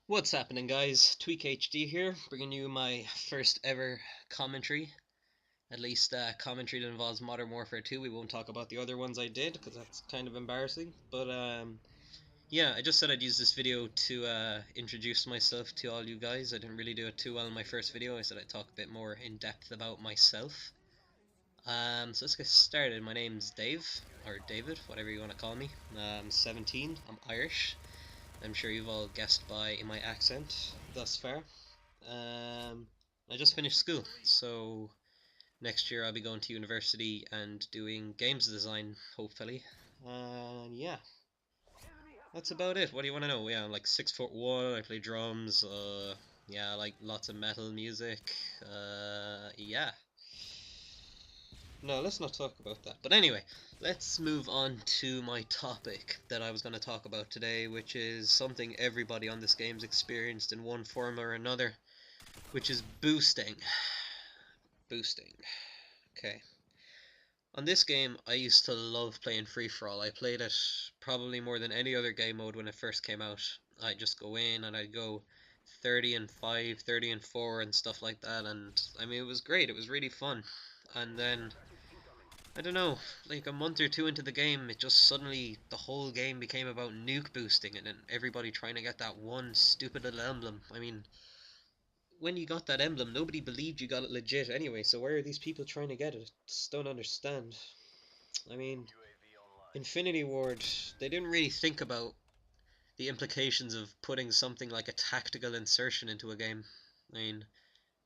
What's happening, guys? Tweak HD here, bringing you my first ever commentary. At least commentary that involves Modern Warfare 2. We won't talk about the other ones I did because that's kind of embarrassing. But yeah, I just said I'd use this video to introduce myself to all you guys. I didn't really do it too well in my first video. I said I'd talk a bit more in depth about myself. So let's get started. My name's Dave, or David, whatever you want to call me. I'm 17. I'm Irish. I'm sure you've all guessed by my accent thus far. Um, I just finished school, so next year I'll be going to university and doing games design, hopefully. And yeah, that's about it. What do you want to know? Yeah, I'm like 6'1". I play drums. Yeah, I like lots of metal music. Yeah. No, let's not talk about that. But anyway, let's move on to my topic that I was going to talk about today, which is something everybody on this game's experienced in one form or another, which is boosting. Boosting. Okay. On this game, I used to love playing free-for-all. I played it probably more than any other game mode when it first came out. I'd just go in and I'd go 30 and 5, 30 and 4 and stuff like that, and I mean, it was great. It was really fun. And then I don't know, like a month or two into the game, it just suddenly, the whole game became about nuke boosting and then everybody trying to get that one stupid little emblem. I mean, when you got that emblem, nobody believed you got it legit anyway, so why are these people trying to get it? Just don't understand. I mean, Infinity Ward, they didn't really think about the implications of putting something like a tactical insertion into a game. I mean,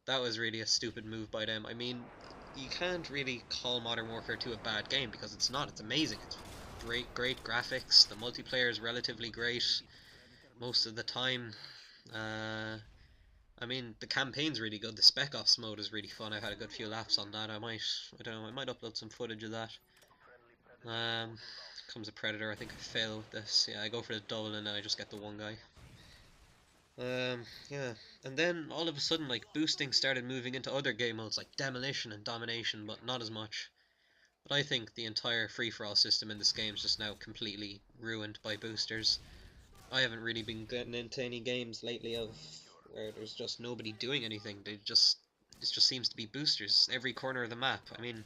that was really a stupid move by them. I mean, you can't really call Modern Warfare 2 a bad game because it's not. It's amazing. It's great graphics. The multiplayer is relatively great most of the time. Uh, I mean, the campaign's really good. The Spec Ops mode is really fun. I've had a good few laps on that. I don't know, I might upload some footage of that. Um, Comes a Predator. I think I fail with this. Yeah, I go for the double and then I just get the one guy. Yeah, and then all of a sudden, like, boosting started moving into other game modes like Demolition and Domination, but not as much. But I think the entire free-for-all system in this game is just now completely ruined by boosters. I haven't really been getting into any games lately of where there's just nobody doing anything. It just seems to be boosters every corner of the map. I mean,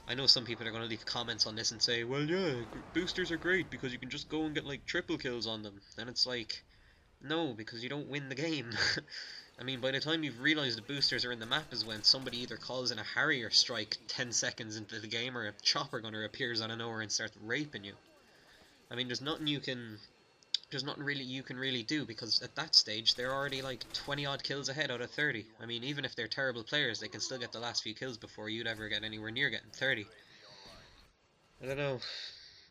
I know some people are going to leave comments on this and say, well, yeah, boosters are great because you can just go and get like triple kills on them. And it's like, no, because you don't win the game. I mean, by the time you've realised the boosters are in the map is when somebody either calls in a Harrier strike 10 seconds into the game or a chopper gunner appears out of nowhere and starts raping you. I mean, there's nothing really you can really do because at that stage they're already like 20 odd kills ahead out of 30. I mean, even if they're terrible players, they can still get the last few kills before you'd ever get anywhere near getting 30. I don't know.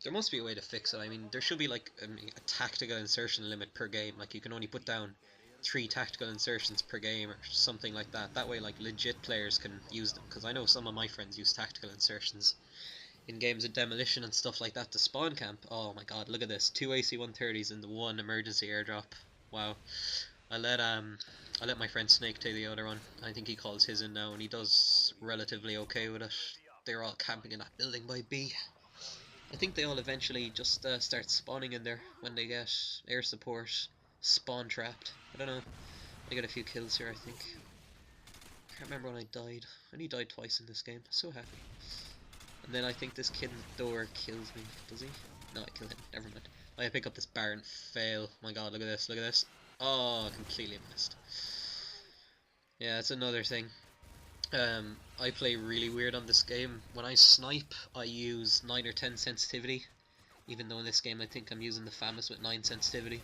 There must be a way to fix it. I mean, there should be like a tactical insertion limit per game. Like you can only put down 3 tactical insertions per game or something like that. That way, like legit players can use them. Because I know some of my friends use tactical insertions in games of demolition and stuff like that to spawn camp. Oh my god, look at this! 2 AC-130s in the one emergency airdrop. Wow. I let um I let my friend Snake take the other one. I think he calls his in now, and he does relatively okay with it. They're all camping in that building by B. I think they all eventually just start spawning in there when they get air support, spawn trapped. I don't know. I got a few kills here, I think. I can't remember when I died. I only died twice in this game. So happy. And then I think this kid in the door kills me. Does he? No, I kill him. Never mind. I pick up this bar and fail. My god, look at this. Look at this. Oh, completely missed. Yeah, that's another thing. I play really weird on this game. When I snipe, I use 9 or 10 sensitivity. Even though in this game I think I'm using the Famas with 9 sensitivity.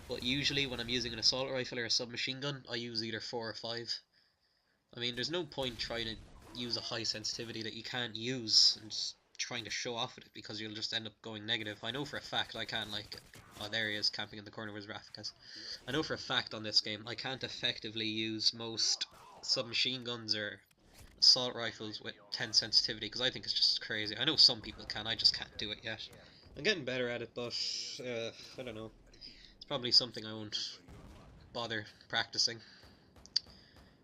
But usually when I'm using an assault rifle or a submachine gun, I use either 4 or 5. I mean, there's no point trying to use a high sensitivity that you can't use and just trying to show off with it because you'll just end up going negative. I know for a fact I can't like it. Oh, there he is, camping in the corner with his Rafkas. I know for a fact on this game I can't effectively use most submachine guns or assault rifles with 10 sensitivity because I think it's just crazy. I know some people can, I just can't do it yet. I'm getting better at it, but I don't know. It's probably something I won't bother practicing.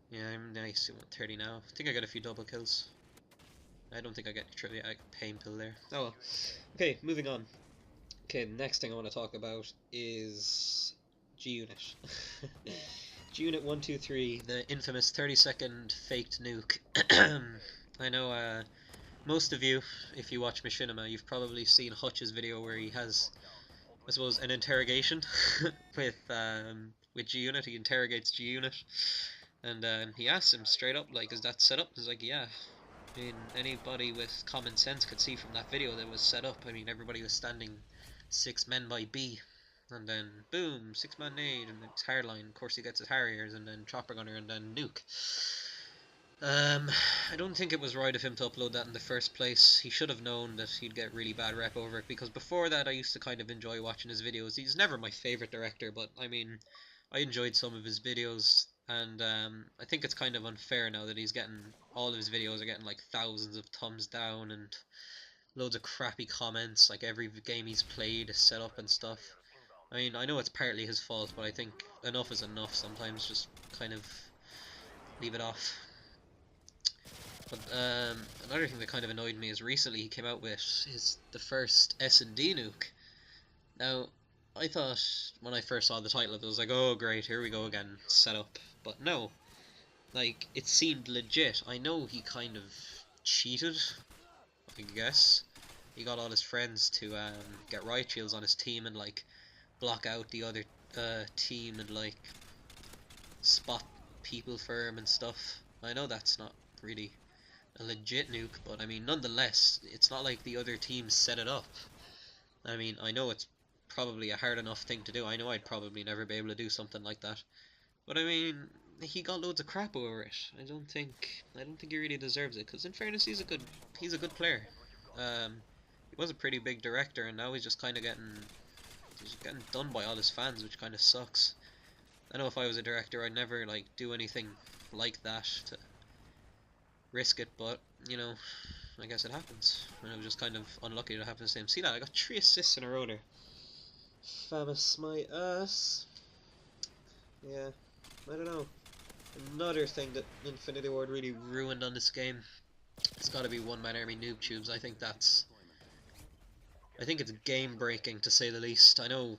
Yeah, I'm nice at 130 now. I think I got a few double kills. I don't think I get trivia. I got pain pill there. Oh well. Okay, moving on. Okay, the next thing I want to talk about is G-Unit. G-Unit 123, the infamous 30-second faked nuke. I know most of you, if you watch Machinima, you've probably seen Hutch's video where he has, I suppose, an interrogation with G-Unit. He interrogates G-Unit, and he asks him straight up, like, is that set up? He's like, yeah. I mean, anybody with common sense could see from that video that it was set up. I mean, everybody was standing 6 men by B, and then boom, 6-man nade, and it's hardline. Of course, he gets his Harriers, and then chopper gunner, and then nuke. I don't think it was right of him to upload that in the first place. He should have known that he'd get really bad rep over it, because before that I used to kind of enjoy watching his videos. He's never my favourite director, but I mean, I enjoyed some of his videos, and I think it's kind of unfair now that he's getting, all of his videos are getting like thousands of thumbs down and loads of crappy comments, like every game he's played is set up and stuff. I mean, I know it's partly his fault, but I think enough is enough sometimes, just kind of leave it off. But another thing that kind of annoyed me is recently he came out with the first S&D nuke. Now, I thought when I first saw the title of it, I was like, oh great, here we go again, set up. But no, like, it seemed legit. I know he kind of cheated, I guess. He got all his friends to get riot shields on his team and like block out the other team and like spot people for him and stuff. I know that's not really a legit nuke, but I mean, nonetheless, it's not like the other teams set it up. I mean, I know it's probably a hard enough thing to do. I know I'd probably never be able to do something like that. But I mean, he got loads of crap over it. I don't think he really deserves it. Because in fairness, he's a good player. He was a pretty big director, and now he's just kind of getting done by all his fans, which kind of sucks. I know if I was a director, I'd never like do anything like that to risk it, but you know, I guess it happens. And I was just kind of unlucky to happen the same. See that? I got 3 assists in a row there. Famas my ass. Yeah, I don't know. Another thing that Infinity Ward really ruined on this game, it's got to be one-man army noob tubes. I think it's game breaking to say the least. I know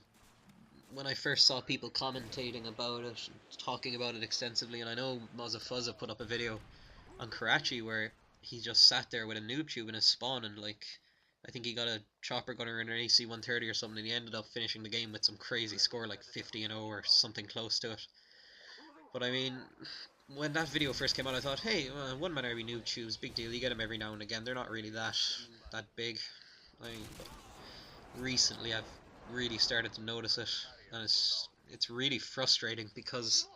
when I first saw people commentating about it, talking about it extensively, and I know Mozafuzza put up a video on Karachi where he just sat there with a noob tube in his spawn, and like, I think he got a chopper gunner and an AC-130 or something, and he ended up finishing the game with some crazy score like 50-0 or something close to it. But I mean, when that video first came out, I thought, hey, one-man army noob tubes, big deal, you get them every now and again, they're not really that big. I mean, recently I've really started to notice it, and it's really frustrating because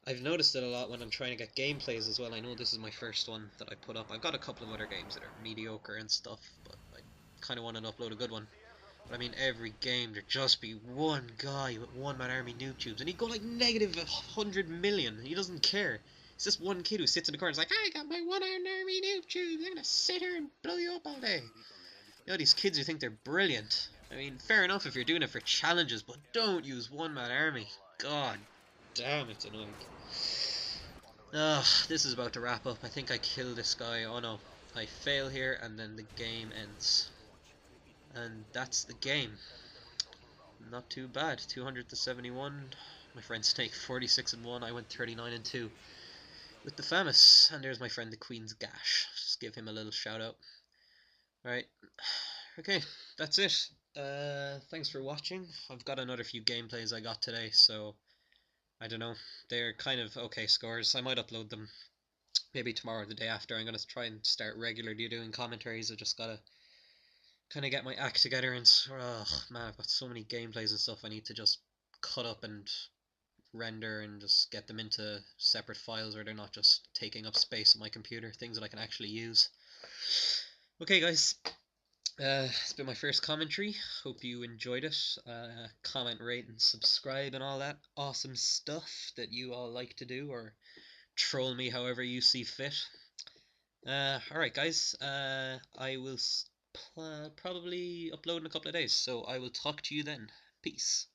I've noticed it a lot when I'm trying to get gameplays as well. I know this is my first one that I put up. I've got a couple of other games that are mediocre and stuff, but I kind of want to upload a good one. But I mean, every game there'd just be one guy with one-man army noob tubes, and he'd go like negative 100 million. He doesn't care. It's just one kid who sits in the corner and is like, I got my one-man army noob tubes. I'm gonna sit here and blow you up all day. You know, these kids who think they're brilliant. I mean, fair enough if you're doing it for challenges, but don't use one-man army. God damn, it's annoying. This is about to wrap up. I think I kill this guy. Oh no, I fail here and then the game ends. And that's the game. Not too bad. 200 to 71. My friend Snake 46-1. I went 39-2 with the Famas. And there's my friend the Queen's Gash. Just give him a little shout out. Right. Okay, that's it. Thanks for watching. I've got another few gameplays I got today, so I don't know. They're kind of okay scores. I might upload them maybe tomorrow or the day after. I'm going to try and start regularly doing commentaries. I just got to kind of get my act together, and oh man, I've got so many gameplays and stuff I need to just cut up and render and just get them into separate files where they're not just taking up space on my computer, things that I can actually use. Okay guys, it's been my first commentary. Hope you enjoyed it. Comment, rate, and subscribe and all that awesome stuff that you all like to do, or troll me however you see fit. Alright guys, I will probably upload in a couple of days, so I will talk to you then. Peace.